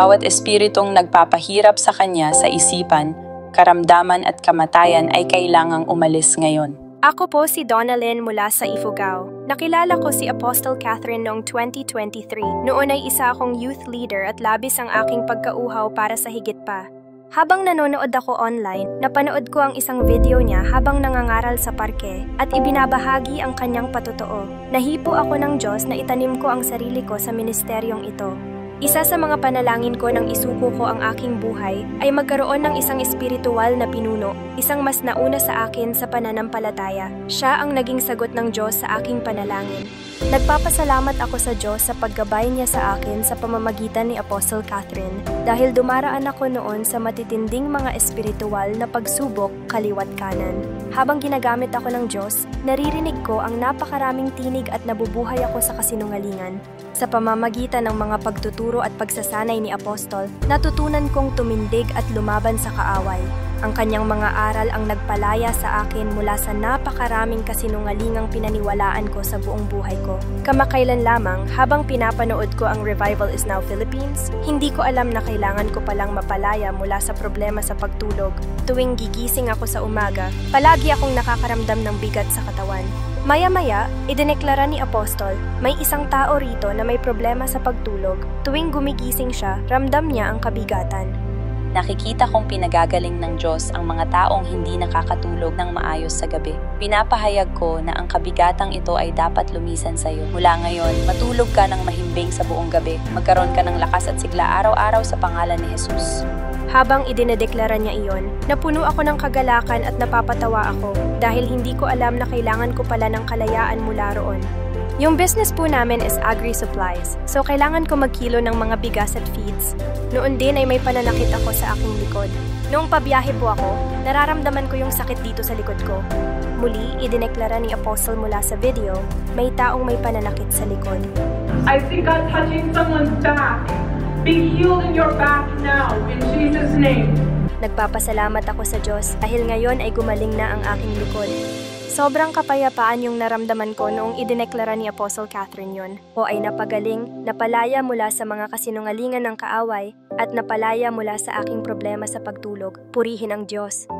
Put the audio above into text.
bawat espiritong nagpapahirap sa kanya sa isipan, karamdaman at kamatayan ay kailangang umalis ngayon. Ako po si Donalyn mula sa Ifugao. Nakilala ko si Apostle Catherine noong 2023. Noon ay isa akong youth leader at labis ang aking pagkauhaw para sa higit pa. Habang nanonood ako online, napanood ko ang isang video niya habang nangangaral sa parke at ibinabahagi ang kanyang patotoo. Nahipo ako ng Diyos na itanim ko ang sarili ko sa ministeryong ito. Isa sa mga panalangin ko nang isuko ko ang aking buhay ay magkaroon ng isang espiritual na pinuno, isang mas nauna sa akin sa pananampalataya. Siya ang naging sagot ng Diyos sa aking panalangin. Nagpapasalamat ako sa Diyos sa paggabay niya sa akin sa pamamagitan ni Apostle Catherine dahil dumaraan ako noon sa matitinding mga espiritual na pagsubok kaliwat kanan. Habang ginagamit ako ng Diyos, naririnig ko ang napakaraming tinig at nabubuhay ako sa kasinungalingan. Sa pamamagitan ng mga pagtuturo at pagsasanay ni Apostol, natutunan kong tumindig at lumaban sa kaaway. Ang kanyang mga aral ang nagpalaya sa akin mula sa napakaraming kasinungalingang pinaniwalaan ko sa buong buhay ko. Kamakailan lamang, habang pinapanood ko ang Revival is Now Philippines, hindi ko alam na kailangan ko palang mapalaya mula sa problema sa pagtulog. Tuwing gigising ako sa umaga, palagi akong nakakaramdam ng bigat sa katawan. Maya-maya, idineklara ni Apostol, may isang tao rito na may problema sa pagtulog. Tuwing gumigising siya, ramdam niya ang kabigatan. Nakikita kong pinagagaling ng Diyos ang mga taong hindi nakakatulog ng maayos sa gabi. Pinapahayag ko na ang kabigatang ito ay dapat lumisan sa iyo. Mula ngayon, matulog ka ng mahimbing sa buong gabi. Magkaroon ka ng lakas at sigla araw-araw sa pangalan ni Jesus. Habang idinedeklara niya iyon, napuno ako ng kagalakan at napapatawa ako dahil hindi ko alam na kailangan ko pala ng kalayaan mula roon. Yung business po namin is agri-supplies, so kailangan ko magkilo ng mga bigas at feeds. Noon din ay may pananakit ako sa aking likod. Noong pabiyahe po ako, nararamdaman ko yung sakit dito sa likod ko. Muli, idineklara ni Apostle mula sa video, may taong may pananakit sa likod. I see God touching someone's back. Be healed in your back now, in Jesus' name. Nagpapasalamat ako sa Diyos dahil ngayon ay gumaling na ang aking likod. Sobrang kapayapaan yung naramdaman ko noong idineklara ni Apostle Catherine yon. O ay napagaling, napalaya mula sa mga kasinungalingan ng kaaway, at napalaya mula sa aking problema sa pagtulog. Purihin ang Diyos.